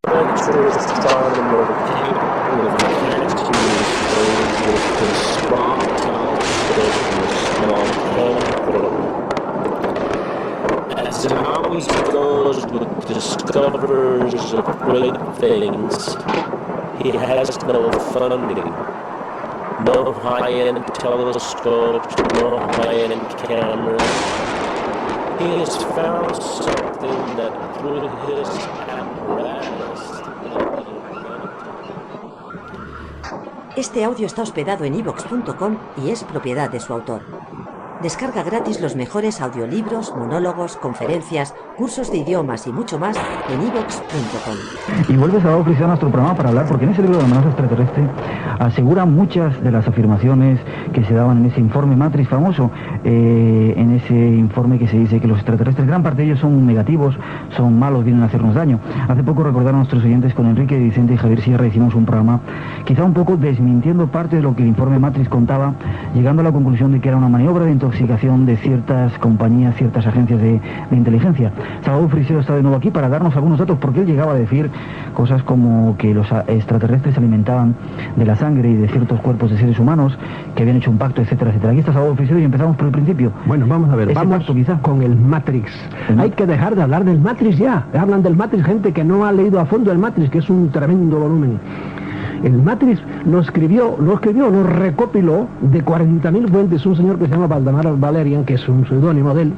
As it always goes with discoverers of great things, he has no funding, no high-end telescopes, no high-end cameras. He has found something that through his apparatus... Este audio está hospedado en iVoox.com y es propiedad de su autor. Descarga gratis los mejores audiolibros, monólogos, conferencias, cursos de idiomas y mucho más en iVoox.com. Y vuelve Salvador Fricero a nuestro programa para hablar, porque en ese libro de la amenaza extraterrestre asegura muchas de las afirmaciones que se daban en ese informe Matrix famoso, en ese informe que se dice que los extraterrestres, gran parte de ellos son negativos, son malos, vienen a hacernos daño. Hace poco recordaron a nuestros oyentes con Enrique Vicente y Javier Sierra, hicimos un programa quizá un poco desmintiendo parte de lo que el informe Matrix contaba, llegando a la conclusión de que era una maniobra de intoxicación de ciertas compañías, ciertas agencias de inteligencia. Salvador Fricero está de nuevo aquí para darnos algunos datos, porque él llegaba a decir cosas como que los extraterrestres se alimentaban de la sangre y de ciertos cuerpos de seres humanos, que habían hecho un pacto, etcétera, etcétera. Aquí está Salvador Fricero y empezamos por el principio. Bueno, vamos a ver, vamos pacto, quizá con el Matrix. Hay que dejar de hablar del Matrix ya. Hablan del Matrix gente que no ha leído a fondo el Matrix, que es un tremendo volumen. El Matrix lo recopiló de 40.000 fuentes un señor que se llama Valdemar Valerian, que es un seudónimo de él,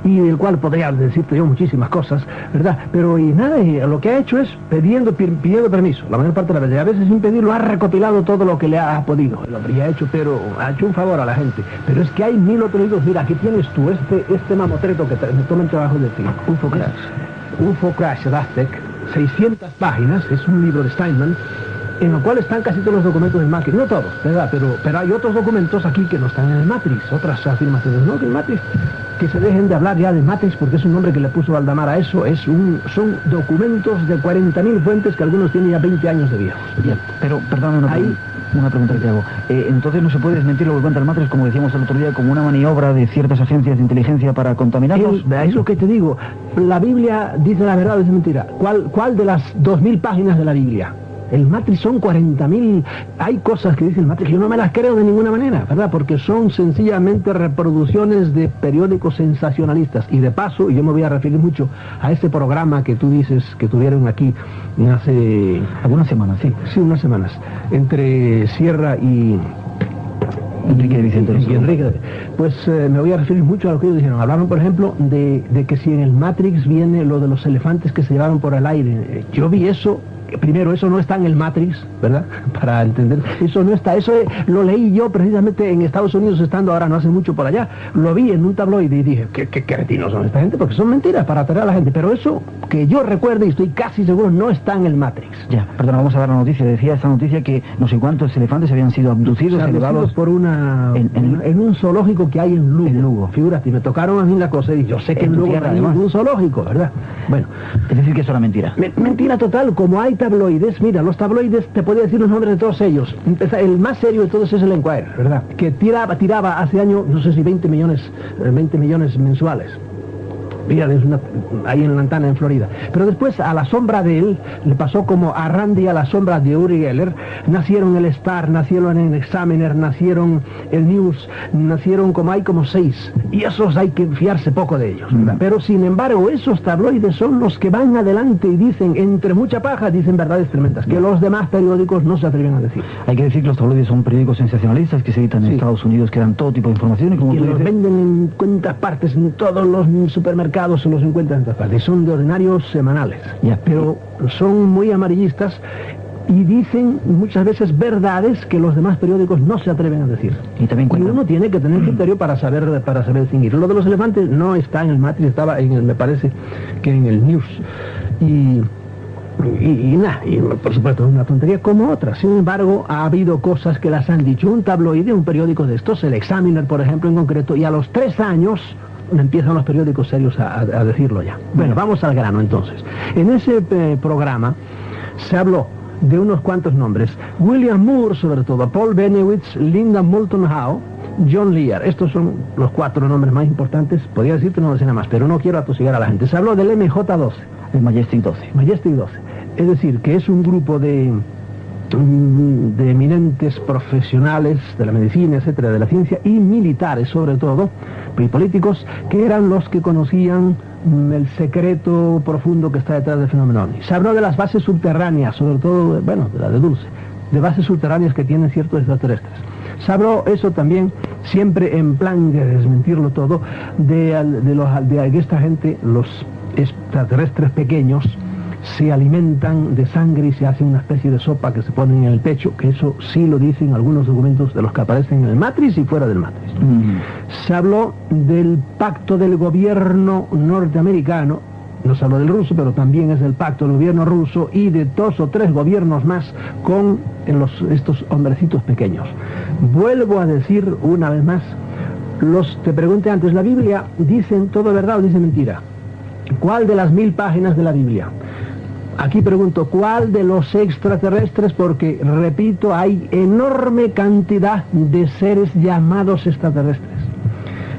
y del cual podría decirte yo muchísimas cosas, ¿verdad? Pero y nada, y lo que ha hecho es pidiendo permiso, la mayor parte de las veces, y a veces sin pedirlo, ha recopilado todo lo que le ha podido. El hombre ya ha hecho, pero ha hecho un favor a la gente. Pero es que hay 1000 otros libros. Mira, aquí tienes tú este mamotreto que me toma el trabajo de ti, UFO Crash de Aztec, 600 páginas, es un libro de Steinman, en el cual están casi todos los documentos del Matrix, no todos, ¿verdad? Pero hay otros documentos aquí que no están en el Matrix, otras afirmaciones, no, que el Matrix, que se dejen de hablar ya de Matrix, porque es un nombre que le puso Valdemar a eso, son documentos de 40.000 fuentes que algunos tienen ya 20 años de viejos. Bien, pero perdóname una pregunta que te hago. Entonces no se puede desmentir lo que cuenta el Matrix, como decíamos el otro día, como una maniobra de ciertas agencias de inteligencia para contaminarnos. Es lo que te digo, la Biblia dice la verdad o dice mentira. ¿Cuál de las 2.000 páginas de la Biblia? El Matrix son 40.000, hay cosas que dice el Matrix que yo no me las creo de ninguna manera, ¿verdad? Porque son sencillamente reproducciones de periódicos sensacionalistas. Y de paso, y yo me voy a referir mucho a ese programa que tú dices que tuvieron aquí hace... algunas semanas, sí. Sí, unas semanas, entre Sierra y... Enrique Vicente. Y Enrique, pues me voy a referir mucho a lo que ellos dijeron. Hablaron, por ejemplo, de que si en el Matrix viene lo de los elefantes que se llevaron por el aire. Yo vi eso. Primero, eso no está en el Matrix, ¿verdad? Para entender, eso no está, eso lo leí yo precisamente en Estados Unidos, estando ahora no hace mucho por allá, lo vi en un tabloide y dije, ¿qué cretinos son esta gente? Porque son mentiras para atraer a la gente, pero eso que yo recuerde y estoy casi seguro no está en el Matrix. Ya, perdón, vamos a dar la noticia. Decía esa noticia que no sé cuántos elefantes habían sido abducidos, elevados por en un zoológico que hay en Lugo. En Lugo. Figúrate, me tocaron a mí la cosa y yo sé que en Lugo hay un zoológico, ¿verdad? Bueno, es decir que eso era mentira. Mentira total, como hay tabloides, mira, los tabloides, te podía decir los nombres de todos ellos. El más serio de todos es el Enquirer, ¿verdad? Que tiraba hace años, no sé si 20 millones mensuales. Mira, ahí en Lantana, en Florida. Pero después, a la sombra de él, le pasó como a Randy a la sombra de Uri Geller. Nacieron el Star, nacieron el Examiner, nacieron el News, nacieron como 6. Y esos hay que fiarse poco de ellos, ¿verdad? Pero sin embargo, esos tabloides son los que van adelante y dicen, entre mucha paja, dicen verdades tremendas, que los demás periódicos no se atreven a decir. Hay que decir que los tabloides son periódicos sensacionalistas que se editan en Estados Unidos, que dan todo tipo de información y como tú dices, los venden en cuantas partes, en todos los supermercados se los encuentran en todas partes, son de ordinarios semanales, pero son muy amarillistas y dicen muchas veces verdades que los demás periódicos no se atreven a decir. Y uno tiene que tener criterio para saber distinguir. Lo de los elefantes no está en el Matrix, estaba me parece que en el News. Y por supuesto es una tontería como otra. Sin embargo, ha habido cosas que las han dicho un tabloide, un periódico de estos, el Examiner por ejemplo en concreto, y a los 3 años empiezan los periódicos serios a decirlo ya. Bueno, vamos al grano entonces. En ese programa se habló de unos cuantos nombres. William Moore, sobre todo, Paul Benowitz, Linda Moulton Howe, John Lear. Estos son los 4 nombres más importantes. Podría decirte una docena más, pero no quiero atosigar a la gente. Se habló del MJ-12. El Majestic 12. Majestic 12. Es decir, que es un grupo de eminentes profesionales de la medicina, etcétera, de la ciencia, y militares sobre todo, y políticos, que eran los que conocían el secreto profundo que está detrás del fenómeno OVNI. Se habló de las bases subterráneas, sobre todo, bueno, de la de Dulce, de bases subterráneas que tienen ciertos extraterrestres. Se habló eso también, siempre en plan de desmentirlo todo, de esta gente, los extraterrestres pequeños, se alimentan de sangre y se hace una especie de sopa que se ponen en el pecho, que eso sí lo dicen algunos documentos de los que aparecen en el Matrix y fuera del Matrix. Se habló del pacto del gobierno norteamericano, no se habló del ruso, pero también es el pacto del gobierno ruso y de 2 o 3 gobiernos más con estos hombrecitos pequeños. Vuelvo a decir una vez más, te pregunté antes, ¿la Biblia dicen todo verdad o dice mentira? ¿Cuál de las 1000 páginas de la Biblia? Aquí pregunto, ¿cuál de los extraterrestres? Porque, repito, hay enorme cantidad de seres llamados extraterrestres.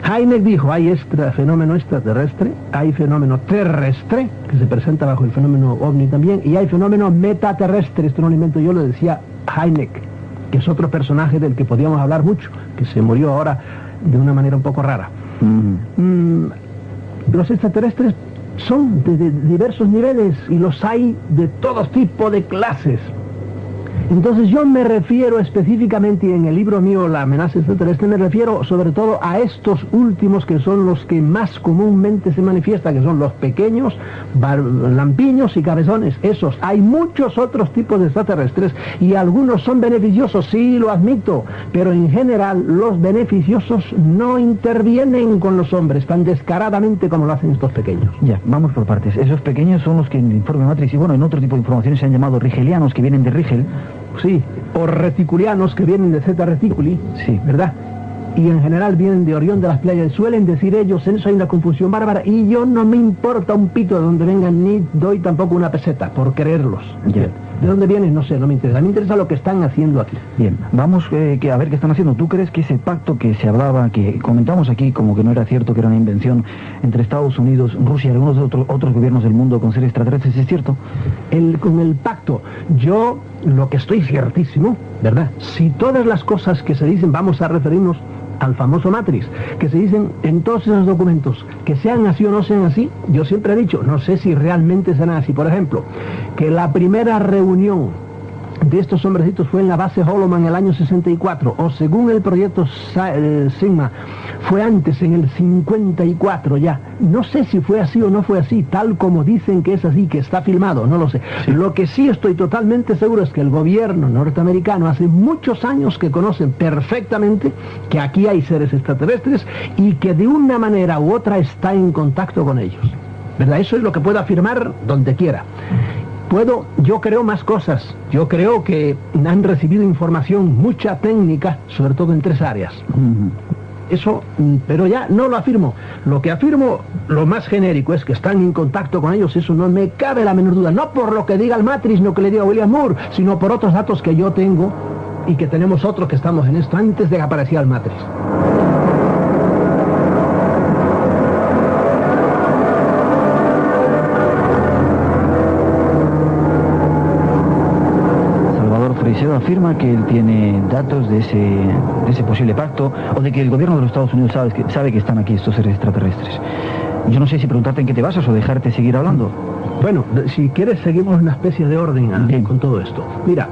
Hynek dijo, hay fenómeno extraterrestre, hay fenómeno terrestre, que se presenta bajo el fenómeno OVNI también, y hay fenómeno metaterrestre, esto no lo invento yo, lo decía Hynek, que es otro personaje del que podíamos hablar mucho, que se murió ahora de una manera un poco rara. Los extraterrestres son de diversos niveles y los hay de todo tipo de clases. Entonces yo me refiero específicamente, en el libro mío La amenaza extraterrestre, me refiero sobre todo a estos últimos, que son los que más comúnmente se manifiestan, que son los pequeños, lampiños y cabezones. Esos, hay muchos otros tipos de extraterrestres y algunos son beneficiosos, sí, lo admito, pero en general los beneficiosos no intervienen con los hombres tan descaradamente como lo hacen estos pequeños. Ya, vamos por partes. Esos pequeños son los que en el informe Matrix y bueno, en otro tipo de informaciones se han llamado rigelianos, que vienen de Rigel. Sí, o reticulianos, que vienen de Zeta Reticuli, sí, ¿verdad? Y en general vienen de Orión de las Playas. Suelen decir ellos, en eso hay una confusión bárbara, y yo no me importa un pito de donde vengan, ni doy tampoco una peseta por creerlos. Ya. ¿De dónde vienen? No sé, no me interesa. Me interesa lo que están haciendo aquí. Bien, vamos a ver qué están haciendo. ¿Tú crees que ese pacto que se hablaba, que comentamos aquí como que no era cierto, que era una invención entre Estados Unidos, Rusia y algunos otros gobiernos del mundo con seres extraterrestres, es cierto? Con el pacto, yo lo que estoy ciertísimo, ¿verdad? Si todas las cosas que se dicen, vamos a referirnos al famoso Matrix, que se dicen en todos esos documentos, que sean así o no sean así, yo siempre he dicho, no sé si realmente serán así. Por ejemplo, que la primera reunión de estos hombrecitos fue en la base Holloman en el año 64, o según el proyecto Sigma, fue antes, en el 54 ya. No sé si fue así o no fue así, tal como dicen que es así, que está filmado, no lo sé. Sí. Lo que sí estoy totalmente seguro es que el gobierno norteamericano hace muchos años que conocen perfectamente que aquí hay seres extraterrestres y que de una manera u otra está en contacto con ellos, ¿verdad? Eso es lo que puedo afirmar donde quiera. Yo creo más cosas. Yo creo que han recibido información, mucha técnica, sobre todo en 3 áreas. Eso, pero ya no lo afirmo. Lo que afirmo, lo más genérico, es que están en contacto con ellos. Eso no me cabe la menor duda. No por lo que diga el Matrix, no que le diga William Moore, sino por otros datos que yo tengo y que tenemos otros que estamos en esto antes de que apareciera el Matrix. Freixedo afirma que él tiene datos de ese posible pacto, o de que el gobierno de los Estados Unidos sabe que están aquí estos seres extraterrestres. Yo no sé si preguntarte en qué te basas o dejarte seguir hablando. Bueno, si quieres seguimos una especie de orden con todo esto. Mira,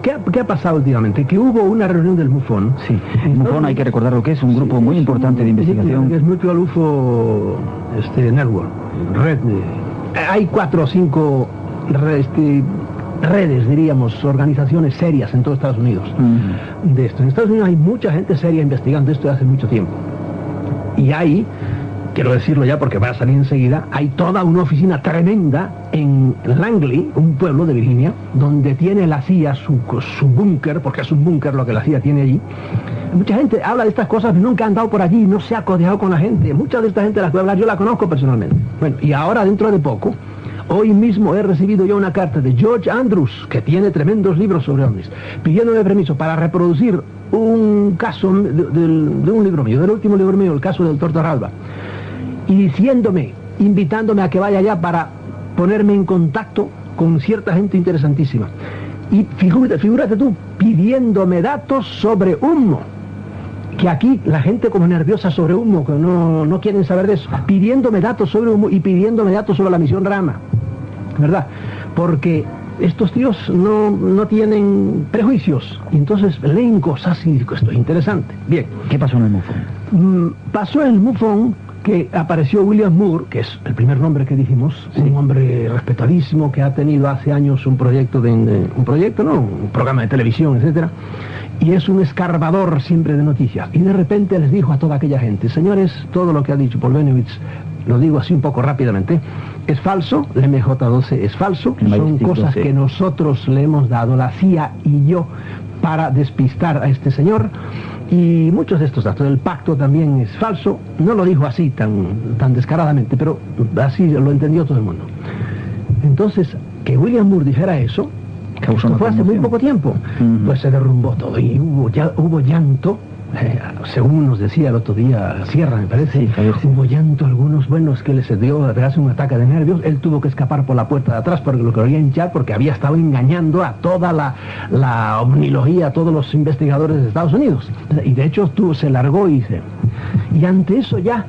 ¿qué ha pasado últimamente? Que hubo una reunión del MUFON. Sí, el MUFON, hay que recordar lo que es, un grupo muy importante de investigación. Es Mutual UFO Network, red. Hay 4 o 5 redes, diríamos, organizaciones serias en todo Estados Unidos de esto. En Estados Unidos hay mucha gente seria investigando esto desde hace mucho tiempo. Y hay, quiero decirlo ya porque va a salir enseguida, hay toda una oficina tremenda en Langley, un pueblo de Virginia, donde tiene la CIA su búnker, porque es un búnker lo que la CIA tiene allí. Mucha gente habla de estas cosas, nunca ha andado por allí, no se ha codeado con la gente. Mucha de esta gente de la que voy a hablar yo la conozco personalmente. Bueno, y ahora dentro de poco, hoy mismo he recibido yo una carta de George Andrews, que tiene tremendos libros sobre ovnis, pidiéndome permiso para reproducir un caso de un libro mío, del último libro mío, el caso del Tortorralba, y invitándome a que vaya allá para ponerme en contacto con cierta gente interesantísima. Y figúrate tú, pidiéndome datos sobre humo. Que aquí la gente como nerviosa sobre humo, que no quieren saber de eso, pidiéndome datos sobre humo y pidiéndome datos sobre la misión Rama, ¿verdad? Porque estos tíos no tienen prejuicios, y entonces leen cosas y digo, esto es interesante. Bien. ¿Qué pasó en el MUFON? Pasó en el MUFON que apareció William Moore, que es el primer nombre que dijimos, sí. Un hombre respetadísimo que ha tenido hace años un programa de televisión, etcétera, y es un escarbador siempre de noticias. Y de repente les dijo a toda aquella gente, señores, todo lo que ha dicho Paul Bennewitz, lo digo así un poco rápidamente, es falso, el MJ-12 es falso, son cosas que nosotros le hemos dado, la CIA y yo, para despistar a este señor, y muchos de estos datos, el pacto también es falso. No lo dijo así tan descaradamente, pero así lo entendió todo el mundo. Entonces, que William Moore dijera eso, esto fue hace muy poco tiempo, pues se derrumbó todo y hubo llanto. Según nos decía el otro día Sierra, me parece, sí, hubo llanto algunos buenos que les dio un ataque de nervios. Él tuvo que escapar por la puerta de atrás porque lo quería hinchar, porque había estado engañando a toda la omnilogía, a todos los investigadores de Estados Unidos. Y de hecho se largó y ante eso ya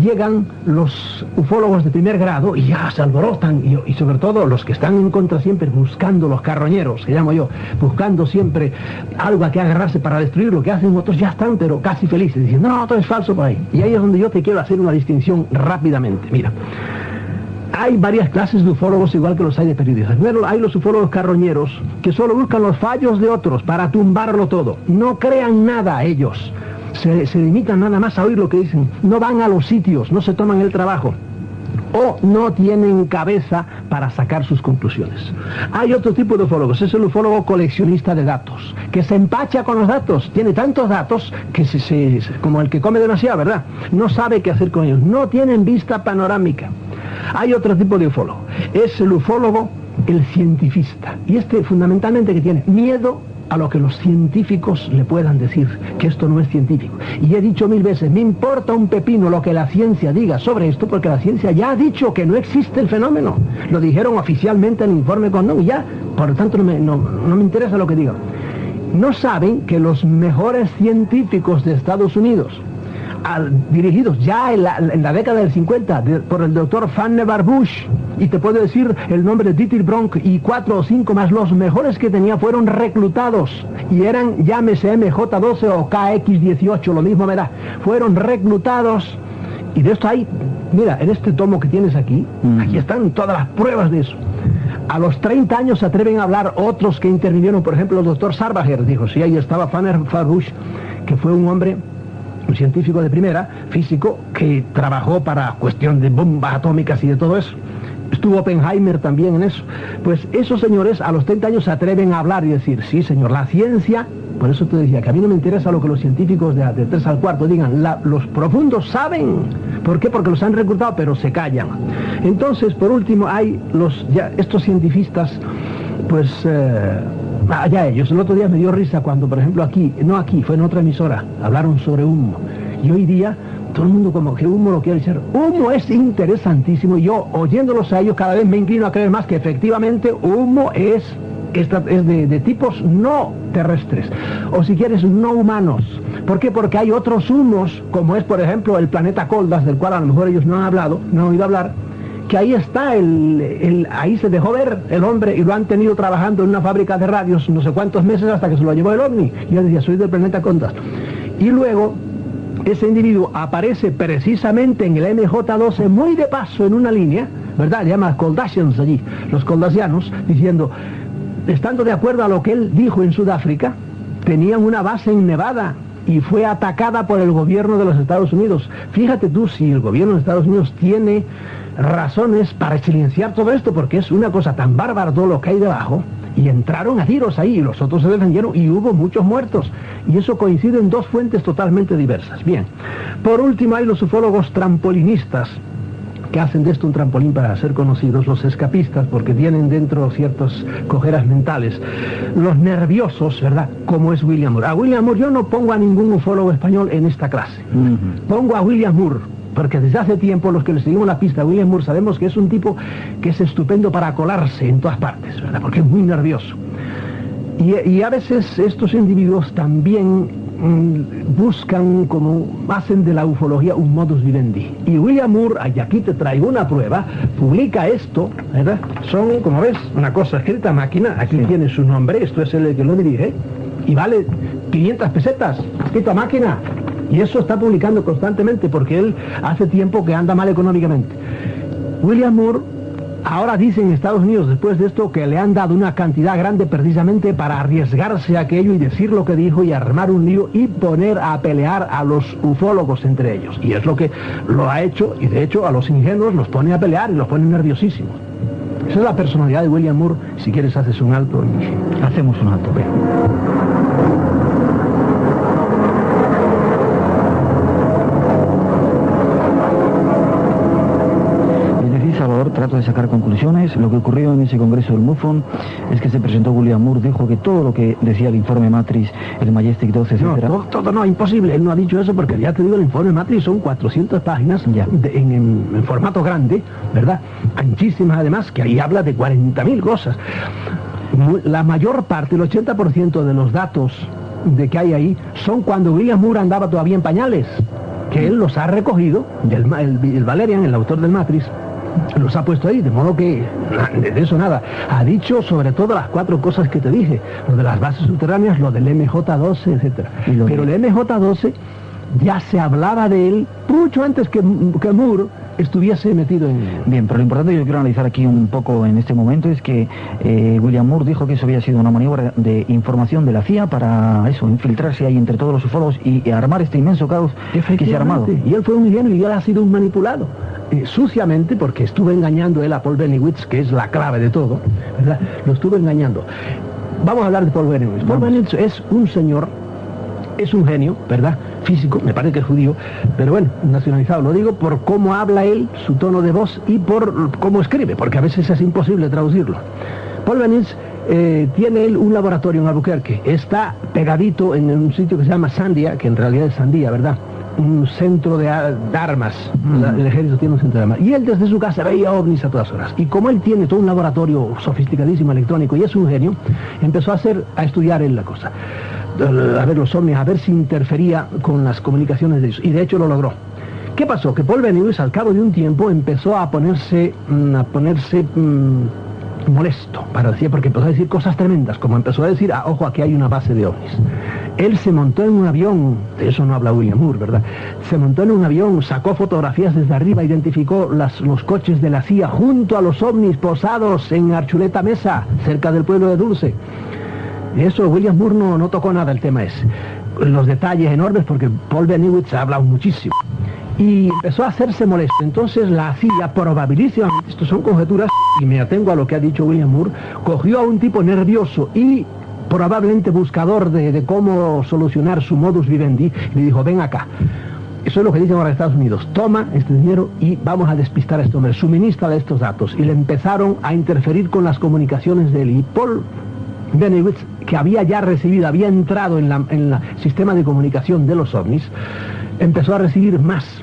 llegan los ufólogos de primer grado y ya se alborotan, y sobre todo los que están en contra siempre buscando, los carroñeros, que llamo yo, buscando siempre algo a que agarrarse para destruir lo que hacen otros, ya están pero casi felices, diciendo, no, todo es falso por ahí. Y ahí es donde yo te quiero hacer una distinción rápidamente. Mira, hay varias clases de ufólogos igual que los hay de periodistas. Primero hay los ufólogos carroñeros que solo buscan los fallos de otros para tumbarlo todo. No crean nada ellos. Se limitan nada más a oír lo que dicen, no van a los sitios, no se toman el trabajo, o no tienen cabeza para sacar sus conclusiones. Hay otro tipo de ufólogos, es el ufólogo coleccionista de datos, que se empacha con los datos, tiene tantos datos que como el que come demasiado, ¿verdad? No sabe qué hacer con ellos, no tienen vista panorámica. Hay otro tipo de ufólogo, es el ufólogo, el cientifista, y este fundamentalmente que tiene miedo a lo que los científicos le puedan decir, que esto no es científico. Y he dicho 1000 veces, me importa un pepino lo que la ciencia diga sobre esto, porque la ciencia ya ha dicho que no existe el fenómeno. Lo dijeron oficialmente en el informe Condon y ya, por lo tanto no me interesa lo que digan. No saben que los mejores científicos de Estados Unidos, dirigidos ya en la década del 50 por el doctor Vannevar Bush, y te puedo decir el nombre de Dieter Bronk y 4 o 5 más, los mejores que tenía fueron reclutados y eran, llámese MJ-12 o KX-18, lo mismo me da, fueron reclutados. Y de esto hay, mira, en este tomo que tienes aquí, aquí están todas las pruebas de eso. A los 30 años se atreven a hablar otros que intervinieron, por ejemplo el doctor Sarbacher dijo, sí, ahí estaba Vannevar Bush, que fue un hombre, un científico de primera, físico, que trabajó para cuestión de bombas atómicas y de todo eso. Estuvo Oppenheimer también en eso. Pues esos señores a los 30 años se atreven a hablar y decir, sí señor, la ciencia, por eso te decía que a mí no me interesa lo que los científicos de 3 al cuarto digan, los profundos saben. ¿Por qué? Porque los han reclutado, pero se callan. Entonces, por último, hay estos cientifistas, pues... ya ellos, el otro día me dio risa cuando, por ejemplo, fue en otra emisora, hablaron sobre humo. Y hoy día, todo el mundo como que humo lo quiere decir. Humo es interesantísimo, y yo, oyéndolos a ellos, cada vez me inclino a creer más que efectivamente humo es de tipos no terrestres, o si quieres, no humanos. ¿Por qué? Porque hay otros humos, como es, por ejemplo, el planeta Koldas, del cual a lo mejor ellos no han oído hablar, que ahí está, ahí se dejó ver el hombre y lo han tenido trabajando en una fábrica de radios no sé cuántos meses hasta que se lo llevó el ovni. Y yo decía, soy del planeta Koldas. Y luego, ese individuo aparece precisamente en el MJ-12, muy de paso en una línea, ¿verdad? Le llaman Koldasians allí, los koldasianos, diciendo, estando de acuerdo a lo que él dijo en Sudáfrica, tenían una base en Nevada y fue atacada por el gobierno de los Estados Unidos. Fíjate tú si el gobierno de Estados Unidos tiene razones para silenciar todo esto, porque es una cosa tan bárbara todo lo que hay debajo, y entraron a tiros ahí y los otros se defendieron y hubo muchos muertos, y eso coincide en dos fuentes totalmente diversas. Bien, por último hay los ufólogos trampolinistas, que hacen de esto un trampolín para ser conocidos, los escapistas, porque tienen dentro ciertas cojeras mentales, los nerviosos, ¿verdad?, como es William Moore. A William Moore yo no pongo a ningún ufólogo español en esta clase, pongo a William Moore, porque desde hace tiempo los que le seguimos la pista a William Moore sabemos que es un tipo que es estupendo para colarse en todas partes, ¿verdad? Porque es muy nervioso. Y a veces estos individuos también buscan, como hacen de la ufología un modus vivendi. Y William Moore, y aquí te traigo una prueba, publica esto, ¿verdad? Son, como ves, una cosa escrita a máquina, aquí tiene su nombre, esto es el que lo dirige, y vale 500 pesetas, escrito a máquina. Y eso está publicando constantemente porque él hace tiempo que anda mal económicamente. William Moore ahora dice en Estados Unidos, después de esto, que le han dado una cantidad grande precisamente para arriesgarse a aquello y decir lo que dijo y armar un lío y poner a pelear a los ufólogos entre ellos. Y es lo que lo ha hecho, y de hecho a los ingenuos los pone a pelear y los pone nerviosísimos. Esa es la personalidad de William Moore. Si quieres haces un alto. Hacemos un alto. Salvador, trato de sacar conclusiones. Lo que ocurrió en ese congreso del MUFON es que se presentó William Moore, dijo que todo lo que decía el informe Matrix, el Majestic 12, etc. No, imposible. Él no ha dicho eso porque ya te digo, el informe Matrix son 400 páginas en formato grande, ¿verdad? Anchísimas además, que ahí habla de 40.000 cosas. La mayor parte, el 80% de los datos de que hay ahí son cuando William Moore andaba todavía en pañales, que él los ha recogido, el Valerian, el autor del Matrix, los ha puesto ahí, de modo que de eso nada. Ha dicho sobre todo las 4 cosas que te dije, lo de las bases subterráneas, lo del MJ-12, etc. Pero el MJ-12 ya se hablaba de él mucho antes que Moore estuviese metido en... Bien, pero lo importante que yo quiero analizar aquí un poco en este momento es que William Moore dijo que eso había sido una maniobra de información de la CIA para eso, infiltrarse ahí entre todos los ufólogos y armar este inmenso caos que se ha armado. Y él fue un ingenuo y él ha sido un manipulado. Suciamente, porque estuvo engañando él a Paul Bennewitz, que es la clave de todo, ¿verdad? Lo estuvo engañando. Vamos a hablar de Paul Bennewitz. Paul Bennewitz es un señor, es un genio, ¿verdad? Físico, me parece que es judío, pero bueno, nacionalizado. Lo digo por cómo habla él, su tono de voz y por cómo escribe, porque a veces es imposible traducirlo. Paul Bennewitz tiene él un laboratorio en Albuquerque, está pegadito en un sitio que se llama Sandia, que en realidad es Sandía, ¿verdad? Un centro de armas, el ejército tiene un centro de armas, y él desde su casa veía ovnis a todas horas, y como él tiene todo un laboratorio sofisticadísimo electrónico y es un genio, empezó a estudiar él la cosa, a ver los ovnis, a ver si interfería con las comunicaciones de ellos, y de hecho lo logró. ¿Qué pasó? Que Paul Bennewitz al cabo de un tiempo empezó a ponerse molesto, para decir, porque empezó a decir cosas tremendas, como empezó a decir, ojo, aquí hay una base de ovnis. Él se montó en un avión, de eso no habla William Moore, ¿verdad? Se montó en un avión, sacó fotografías desde arriba, identificó los coches de la CIA junto a los ovnis posados en Archuleta Mesa, cerca del pueblo de Dulce. Eso William Moore no tocó nada el tema ese. Los detalles enormes, porque Paul Bennewitz ha hablado muchísimo. Y empezó a hacerse molesto. Entonces la CIA, probabilísimamente, esto son conjeturas, y me atengo a lo que ha dicho William Moore, cogió a un tipo nervioso y probablemente buscador de cómo solucionar su modus vivendi, y le dijo, ven acá. Eso es lo que dicen ahora Estados Unidos. Toma este dinero y vamos a despistar a este hombre. Suministra estos datos. Y le empezaron a interferir con las comunicaciones de él. Y Paul Bennewitz, que había ya recibido, había entrado en el sistema de comunicación de los ovnis, empezó a recibir más,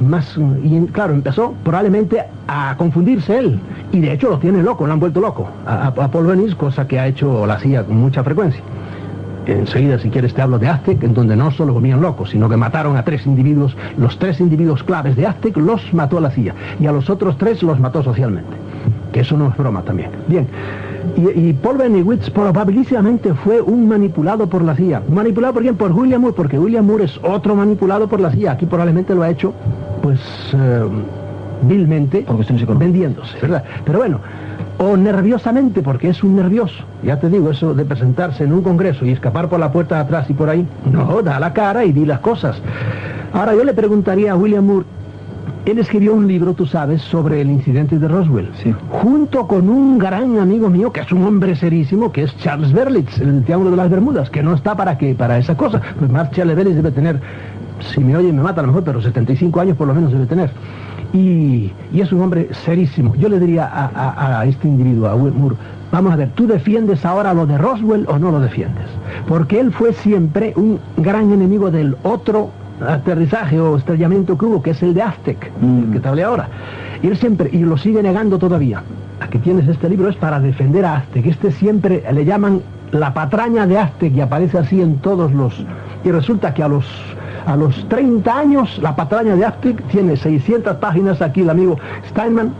y claro, empezó probablemente a confundirse él, y de hecho lo tiene loco, lo han vuelto loco a Paul Bennewitz, cosa que ha hecho la CIA con mucha frecuencia. Enseguida, si quieres, te hablo de Aztec, en donde no solo comían locos, sino que mataron a 3 individuos, los 3 individuos claves de Aztec los mató la CIA, y a los otros 3 los mató socialmente, que eso no es broma también. Bien. Y Paul Bennewitz probabilísimamente fue un manipulado por la CIA. ¿Manipulado por quién? Por William Moore, porque William Moore es otro manipulado por la CIA. Aquí probablemente lo ha hecho, pues, vilmente, vendiéndose, ¿verdad? Pero bueno, o nerviosamente, porque es un nervioso. Ya te digo, eso de presentarse en un congreso y escapar por la puerta de atrás y por ahí, no, da la cara y di las cosas. Ahora yo le preguntaría a William Moore, él escribió un libro, tú sabes, sobre el incidente de Roswell, sí, junto con un gran amigo mío, que es un hombre serísimo, que es Charles Berlitz, el Triángulo de las Bermudas, que no está para esa cosa. Pues más Charles Berlitz debe tener, si me oye me mata a lo mejor, pero 75 años por lo menos debe tener. Y es un hombre serísimo. Yo le diría a este individuo, a Will Moore, vamos a ver, ¿tú defiendes ahora lo de Roswell o no lo defiendes? Porque él fue siempre un gran enemigo del otro aterrizaje o estrellamiento que hubo, que es el de Aztec, el que te hablé ahora. Y él siempre, y lo sigue negando todavía. Aquí tienes este libro, es para defender a Aztec. Este siempre le llaman la patraña de Aztec y aparece así en todos los... Y resulta que a los 30 años la patraña de Aztec tiene 600 páginas, aquí el amigo Steinman,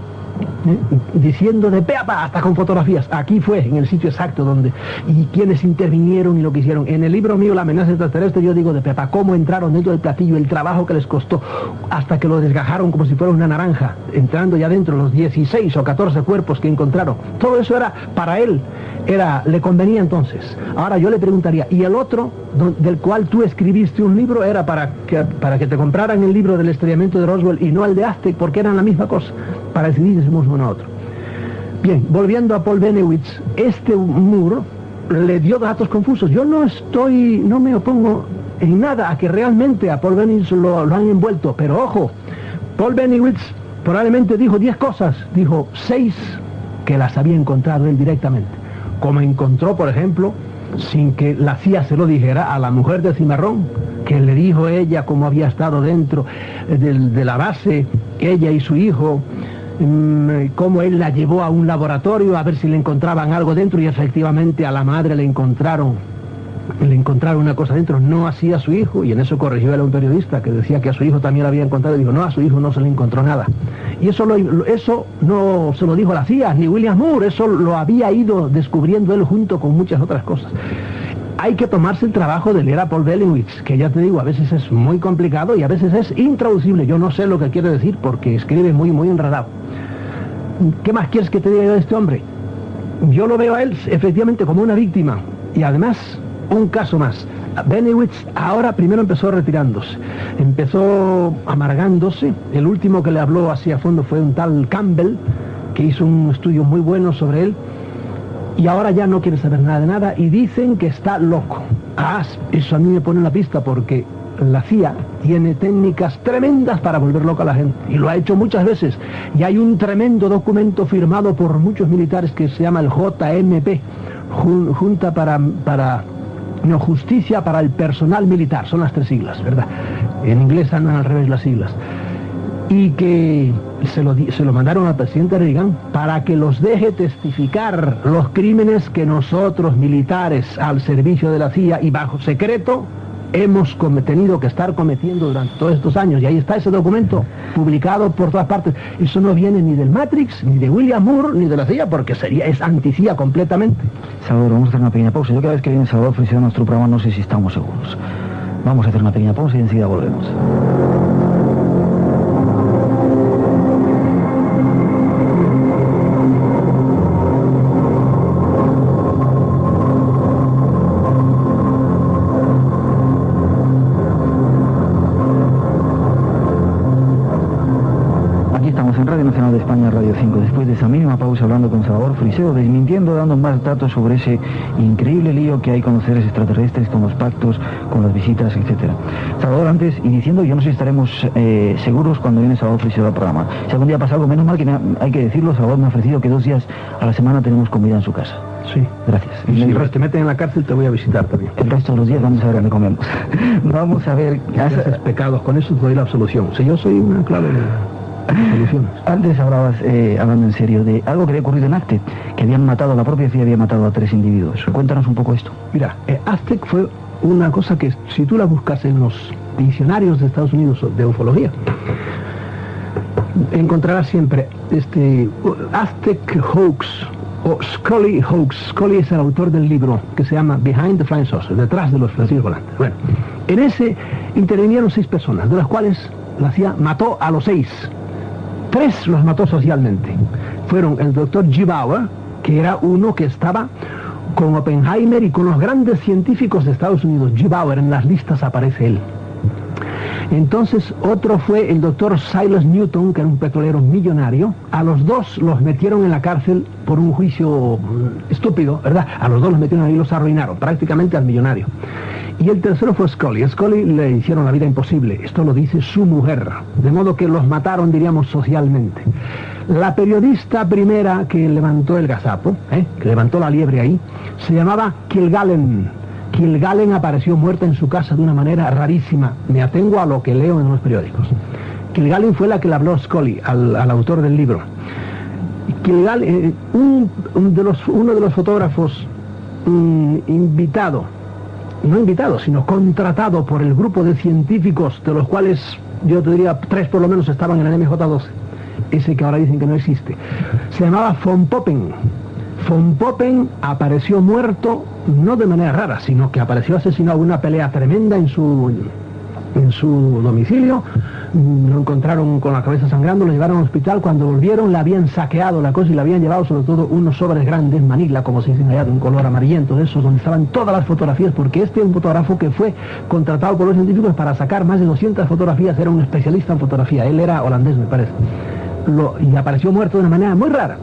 diciendo de pe a pa, hasta con fotografías. Aquí fue, en el sitio exacto donde, y quienes intervinieron y lo que hicieron. En el libro mío, La amenaza extraterrestre, yo digo de pe a pa, cómo entraron dentro del platillo, el trabajo que les costó, hasta que lo desgajaron como si fuera una naranja, entrando ya dentro los 16 o 14 cuerpos que encontraron. Todo eso era, para él, le convenía entonces. Ahora yo le preguntaría, ¿y el otro, del cual tú escribiste un libro, era para que te compraran el libro del estrellamiento de Roswell y no el de Aztec, porque eran la misma cosa, para decidir si somos uno a otro? Bien, volviendo a Paul Bennewitz, este Moore le dio datos confusos. Yo no me opongo en nada a que realmente a Paul Bennewitz lo han envuelto, pero ojo, Paul Bennewitz probablemente dijo 10 cosas, dijo 6 que las había encontrado él directamente, como encontró, por ejemplo, sin que la CIA se lo dijera, a la mujer de Cimarrón, que le dijo ella cómo había estado dentro de la base, ella y su hijo, cómo él la llevó a un laboratorio a ver si le encontraban algo dentro, y efectivamente a la madre le encontraron una cosa dentro, no así a su hijo, y en eso corrigió él a un periodista que decía que a su hijo también lo había encontrado, y dijo, no, a su hijo no se le encontró nada. Y eso no se lo dijo la CIA, ni William Moore, eso lo había ido descubriendo él junto con muchas otras cosas. Hay que tomarse el trabajo de leer a Paul Bennewitz, que ya te digo, a veces es muy complicado y a veces es intraducible. Yo no sé lo que quiere decir porque escribe muy, muy enredado. ¿Qué más quieres que te diga yo de este hombre? Yo lo veo a él efectivamente como una víctima, y además un caso más. Bennewitz ahora primero empezó retirándose, empezó amargándose. El último que le habló así a fondo fue un tal Campbell, que hizo un estudio muy bueno sobre él, y ahora ya no quiere saber nada de nada, y dicen que está loco. Eso a mí me pone en la pista, porque la CIA tiene técnicas tremendas para volver loca a la gente, y lo ha hecho muchas veces, y hay un tremendo documento firmado por muchos militares que se llama el JMP, Justicia para el Personal Militar, son las 3 siglas, ¿verdad? En inglés andan al revés las siglas. Y que se lo mandaron al presidente Reagan para que los deje testificar los crímenes que nosotros militares al servicio de la CIA y bajo secreto hemos tenido que estar cometiendo durante todos estos años. Y ahí está ese documento publicado por todas partes. Eso no viene ni del Matrix, ni de William Moore, ni de la CIA, porque es anti-CIA completamente. Salvador, vamos a hacer una pequeña pausa. Yo cada vez que viene Salvador Freixedo a nuestro programa no sé si estamos seguros. Vamos a hacer una pequeña pausa y enseguida volvemos. En Radio Nacional de España, Radio 5, después de esa mínima pausa hablando con Salvador Freixedo, desmintiendo, dando más datos sobre ese increíble lío que hay con los seres extraterrestres, con los pactos, con las visitas, etc. Salvador, antes, y diciendo, yo no sé si estaremos seguros cuando viene Salvador Freixedo al programa. Si algún día pasa algo, menos mal que hay que decirlo, Salvador me ha ofrecido que 2 días a la semana tenemos comida en su casa. Sí. Gracias. Y si te meten en la cárcel, te voy a visitar también. El resto de los días vamos a ver dónde comemos. Vamos a ver... Si haces pecados, con eso te doy la absolución. Si yo soy una clave de... Antes hablabas, hablando en serio, de algo que había ocurrido en Aztec, que la propia CIA había matado a 3 individuos. Cuéntanos un poco esto. Mira, Aztec fue una cosa que, si tú la buscas en los diccionarios de Estados Unidos de ufología, encontrarás siempre Aztec Hoax o Scully Hoax. Scully es el autor del libro que se llama Behind the Flying Saucer, detrás de los platillos volantes. Bueno, en ese intervinieron 6 personas, de las cuales la CIA mató a los 6. 3 los mató socialmente. Fueron el doctor G. Bauer, que era uno que estaba con Oppenheimer y con los grandes científicos de Estados Unidos. G. Bauer, en las listas aparece él. Entonces otro fue el doctor Silas Newton, que era un petrolero millonario. A los 2 los metieron en la cárcel por un juicio estúpido, ¿verdad? A los 2 los metieron ahí y los arruinaron, prácticamente al millonario. Y el tercero fue Scully. A Scully le hicieron la vida imposible. Esto lo dice su mujer. De modo que los mataron, diríamos, socialmente. La periodista primera que levantó el gazapo, que levantó la liebre ahí, se llamaba Kilgallen. Kilgallen apareció muerta en su casa de una manera rarísima. Me atengo a lo que leo en los periódicos. Kilgallen fue la que le habló a Scully, al autor del libro. Kilgallen, uno de los fotógrafos sino contratado por el grupo de científicos, de los cuales yo te diría 3 por lo menos estaban en el MJ-12, ese que ahora dicen que no existe, se llamaba von Poppen. Von Poppen apareció muerto, no de manera rara, sino que apareció asesinado en una pelea tremenda en su domicilio. Lo encontraron con la cabeza sangrando, lo llevaron al hospital. Cuando volvieron le habían saqueado la cosa y le habían llevado sobre todo unos sobres grandes, Manila, como se dicen allá, de un color amarillento, de esos donde estaban todas las fotografías, porque este es un fotógrafo que fue contratado por los científicos para sacar más de 200 fotografías, era un especialista en fotografía, él era holandés me parece, y apareció muerto de una manera muy rara.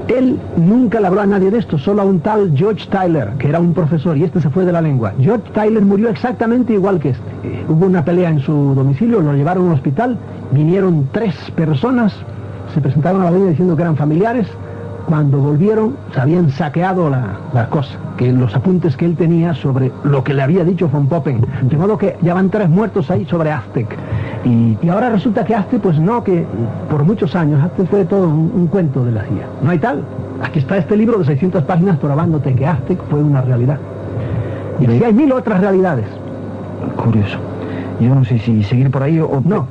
Él nunca le habló a nadie de esto, solo a un tal George Tyler, que era un profesor, y este se fue de la lengua. George Tyler murió exactamente igual que este. Hubo una pelea en su domicilio, lo llevaron al hospital, vinieron 3 personas, se presentaron a la línea diciendo que eran familiares. Cuando volvieron, se habían saqueado la cosa, que los apuntes que él tenía sobre lo que le había dicho von Poppen. De modo que ya van 3 muertos ahí sobre Aztec. Y ahora resulta que Aztec, pues no, que por muchos años Aztec fue todo un cuento de la CIA. No hay tal. Aquí está este libro de 600 páginas probándote que Aztec fue una realidad. Y así hay 1000 otras realidades. Curioso. Yo no sé si seguir por ahí o... No,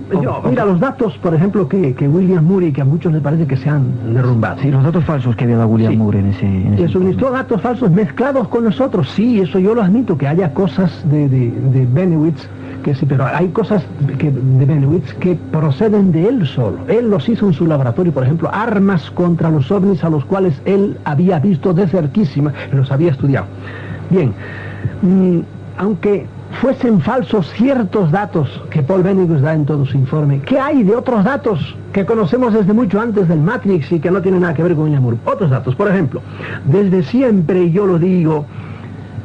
mira, los datos, por ejemplo, que William Murray, que a muchos les parece que se han derrumbado. Sí, los datos falsos que había dado William Murray en ese le suministró datos falsos mezclados con nosotros. Sí, eso yo lo admito, que haya cosas de Benowitz, que sí, pero hay cosas de Benowitz que proceden de él solo. Él los hizo en su laboratorio, por ejemplo, armas contra los ovnis a los cuales él había visto de cerquísima, los había estudiado. Bien, aunque fuesen falsos ciertos datos que Paul Benowitz da en todo su informe, ¿qué hay de otros datos que conocemos desde mucho antes del Matrix y que no tienen nada que ver con William Murray? Otros datos, por ejemplo, desde siempre yo lo digo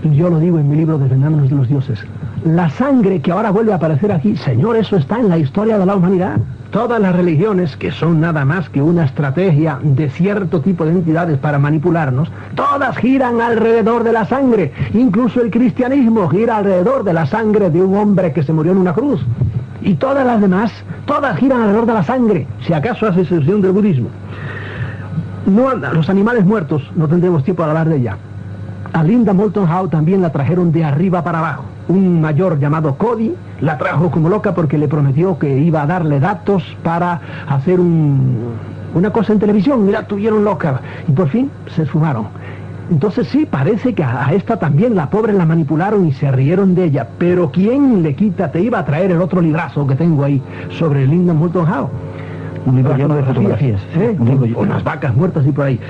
en mi libro Desvendándonos de los dioses, la sangre que ahora vuelve a aparecer aquí, señor, eso está en la historia de la humanidad. Todas las religiones, que son nada más que una estrategia de cierto tipo de entidades para manipularnos, todas giran alrededor de la sangre. Incluso el cristianismo gira alrededor de la sangre de un hombre que se murió en una cruz. Y todas las demás, todas giran alrededor de la sangre, si acaso hace excepción del budismo. No, los animales muertos, no tendremos tiempo de hablar de ella. A Linda Moulton Howe también la trajeron de arriba para abajo. Un mayor llamado Cody la trajo como loca porque le prometió que iba a darle datos para hacer una cosa en televisión, y la tuvieron loca. Y por fin se esfumaron. Entonces sí, parece que a esta también la pobre la manipularon y se rieron de ella. Pero ¿quién le quita? Te iba a traer el otro librazo que tengo ahí sobre Linda Moulton Howe. Un libro lleno de fotografías. Unas vacas muertas y por ahí.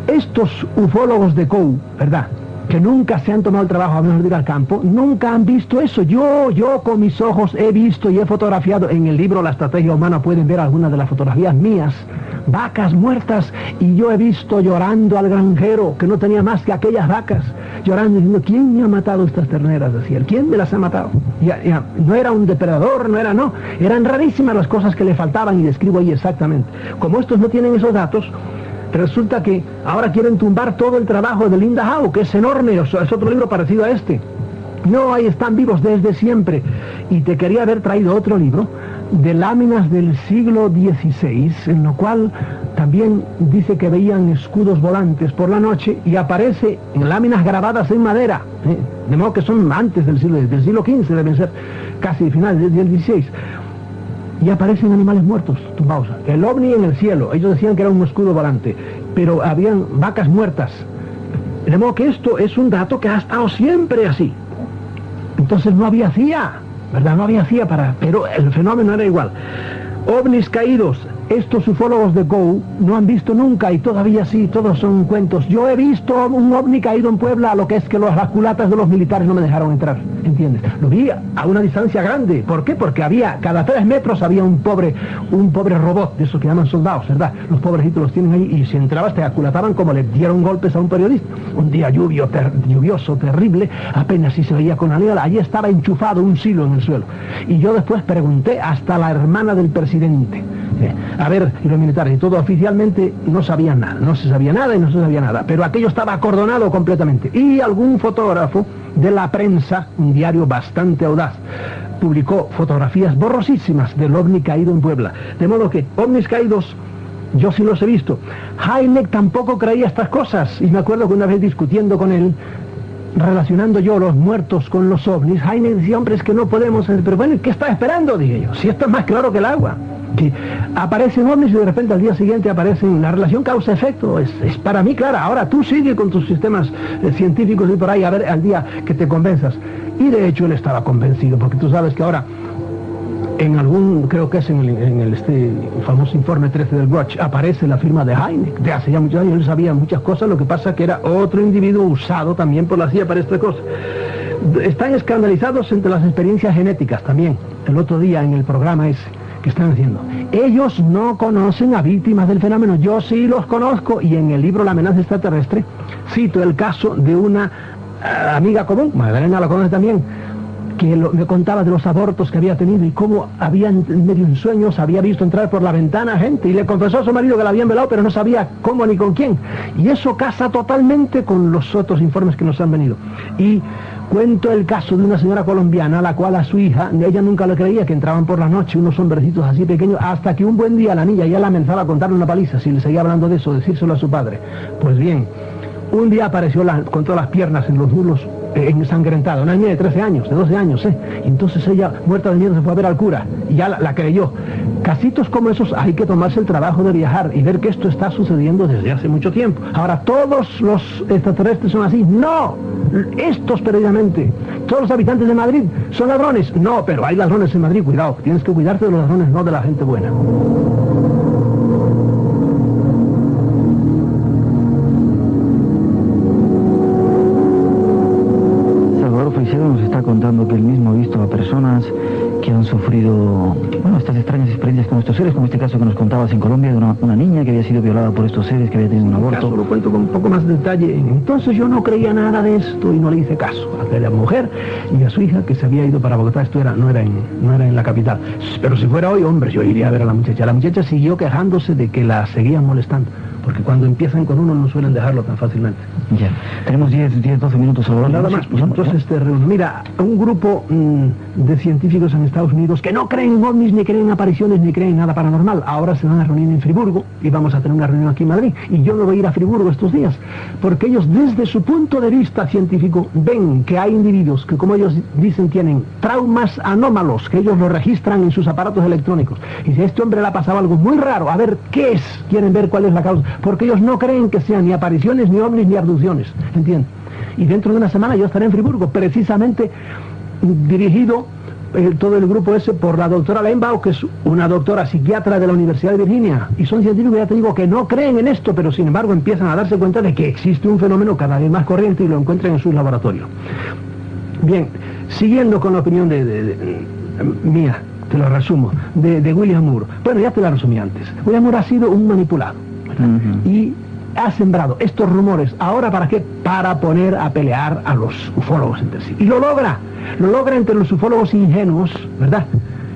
Estos ufólogos de Coe, ¿verdad?, que nunca se han tomado el trabajo, a menos de ir al campo, nunca han visto eso. Yo con mis ojos he visto y he fotografiado. En el libro La Estrategia Humana pueden ver algunas de las fotografías mías, vacas muertas, y yo he visto llorando al granjero, que no tenía más que aquellas vacas, llorando diciendo, ¿quién me ha matado estas terneras? Decía él, ¿quién me las ha matado? Ya, no era un depredador, eran rarísimas las cosas que le faltaban, y describo ahí exactamente. Como estos no tienen esos datos, resulta que ahora quieren tumbar todo el trabajo de Linda Howe, que es enorme, es otro libro parecido a este. No, ahí están vivos desde siempre. Y te quería haber traído otro libro de láminas del siglo XVI, en lo cual también dice que veían escudos volantes por la noche, y aparece en láminas grabadas en madera, de modo que son antes del siglo XV, deben ser casi finales del XVI. Y aparecen animales muertos, tumbados. El ovni en el cielo, ellos decían que era un escudo volante, pero habían vacas muertas. De modo que esto es un dato que ha estado siempre así. Entonces no había CIA, ¿verdad? No había CIA pero el fenómeno era igual. OVNIs caídos, estos ufólogos de Coe no han visto nunca, y todavía sí, todos son cuentos. Yo he visto un ovni caído en Puebla, lo que es que las culatas de los militares no me dejaron entrar. ¿entiendes? Lo vi a una distancia grande. ¿Por qué? Porque había, cada 3 metros había un pobre robot, de esos que llaman soldados, ¿verdad? Los pobrecitos los tienen ahí y si entrabas te aculataban como le dieron golpes a un periodista. Un día lluvioso, terrible, apenas si se veía con la allí estaba enchufado un silo en el suelo. Y yo después pregunté hasta la hermana del presidente. A ver, y los militares, y todo oficialmente no sabían nada, no se sabía nada, pero aquello estaba acordonado completamente. Y algún fotógrafo de la prensa, un diario bastante audaz, publicó fotografías borrosísimas del ovni caído en Puebla. De modo que ovnis caídos, yo sí los he visto. Hynek tampoco creía estas cosas, y me acuerdo que una vez discutiendo con él, relacionando yo los muertos con los ovnis, Hynek decía, hombre, es que no podemos, pero bueno, ¿qué está esperando? Dije yo, si esto es más claro que el agua. Que aparecen ovnis y de repente al día siguiente aparecen, la relación causa-efecto es para mí clara. Ahora tú sigue con tus sistemas científicos y por ahí a ver al día que te convenzas. Y de hecho él estaba convencido, porque tú sabes que ahora en algún, creo que es en el famoso informe 13 del Watch, aparece la firma de Hynek. De hace ya muchos años él sabía muchas cosas, lo que pasa que era otro individuo usado también por la CIA para esta cosa. Están escandalizados entre las experiencias genéticas también. El otro día en el programa ese que están haciendo. Ellos no conocen a víctimas del fenómeno, yo sí los conozco, y en el libro La amenaza extraterrestre cito el caso de una amiga común, Magdalena la conoce también, que me contaba de los abortos que había tenido y cómo había medio en sueños, había visto entrar por la ventana gente y le confesó a su marido que la habían violado, pero no sabía cómo ni con quién. Y eso casa totalmente con los otros informes que nos han venido. Y cuento el caso de una señora colombiana a la cual a su hija, ella nunca le creía que entraban por la noche unos hombrecitos así pequeños, hasta que un buen día la niña ya la amenazaba a contarle una paliza si le seguía hablando de eso, decírselo a su padre. Pues bien, un día apareció con todas las piernas en los muslos ensangrentada, una niña de 13 años, de 12 años, y entonces ella, muerta de miedo, se fue a ver al cura y ya la creyó. Casitos como esos hay que tomarse el trabajo de viajar y ver que esto está sucediendo desde hace mucho tiempo. Ahora, ¿todos los extraterrestres son así? ¡No! Estos precisamente. ¿Todos los habitantes de Madrid son ladrones? No, pero hay ladrones en Madrid, cuidado, tienes que cuidarte de los ladrones, no de la gente buena. Nos está contando que él mismo ha visto a personas que han sufrido, bueno, estas extrañas experiencias con estos seres, como este caso que nos contabas en Colombia de una niña que había sido violada por estos seres, que había tenido un aborto. Caso, lo cuento con un poco más de detalle. Entonces yo no creía nada de esto y no le hice caso a aquella mujer y a su hija que se había ido para Bogotá. Esto no era en la capital. Pero si fuera hoy, hombre, yo iría a ver a la muchacha. La muchacha siguió quejándose de que la seguían molestando, porque cuando empiezan con uno no suelen dejarlo tan fácilmente. Ya, tenemos 12 minutos sobre nada más. Pues entonces mira, un grupo de científicos en Estados Unidos que no creen en ovnis, ni creen en apariciones, ni creen en nada paranormal, ahora se van a reunir en Friburgo y vamos a tener una reunión aquí en Madrid, y yo me voy a ir a Friburgo estos días, porque ellos desde su punto de vista científico ven que hay individuos que, como ellos dicen, tienen traumas anómalos, que ellos lo registran en sus aparatos electrónicos, y si a este hombre le ha pasado algo muy raro, a ver qué es, quieren ver cuál es la causa, porque ellos no creen que sean ni apariciones, ni ovnis, ni abducciones, ¿entiendes? Y dentro de una semana yo estaré en Friburgo, precisamente dirigido todo el grupo ese por la doctora Lembaugh, que es una doctora psiquiatra de la Universidad de Virginia, y son científicos, ya te digo, que no creen en esto, pero sin embargo empiezan a darse cuenta de que existe un fenómeno cada vez más corriente y lo encuentran en sus laboratorios. Bien, siguiendo con la opinión mía, te lo resumo, de William Moore. Bueno, ya te la resumí antes. William Moore ha sido un manipulado, y ha sembrado estos rumores. ¿Ahora para qué? Para poner a pelear a los ufólogos entre sí. Y lo logra entre los ufólogos ingenuos, ¿verdad?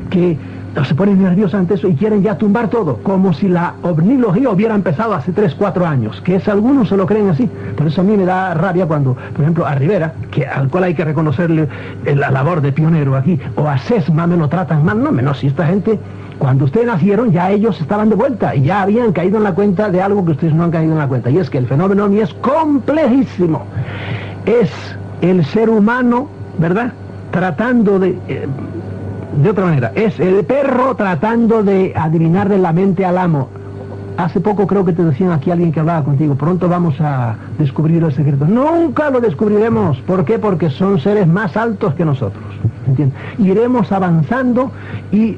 Que se ponen nerviosos ante eso y quieren ya tumbar todo, como si la ovnilogía hubiera empezado hace 3, 4 años, que algunos se lo creen así. Por eso a mí me da rabia cuando, por ejemplo, a Rivera, al cual hay que reconocerle la labor de pionero aquí, o a Sesma me lo tratan mal, no, si esta gente, cuando ustedes nacieron, ya ellos estaban de vuelta y ya habían caído en la cuenta de algo que ustedes no han caído en la cuenta, y es que el fenómeno ovni es complejísimo. Es el ser humano, ¿verdad?, tratando de otra manera, es el perro tratando de adivinarle la mente al amo. Hace poco creo que te decían aquí alguien que hablaba contigo, pronto vamos a descubrir el secreto. Nunca lo descubriremos. ¿Por qué? Porque son seres más altos que nosotros, ¿entiendes? Iremos avanzando y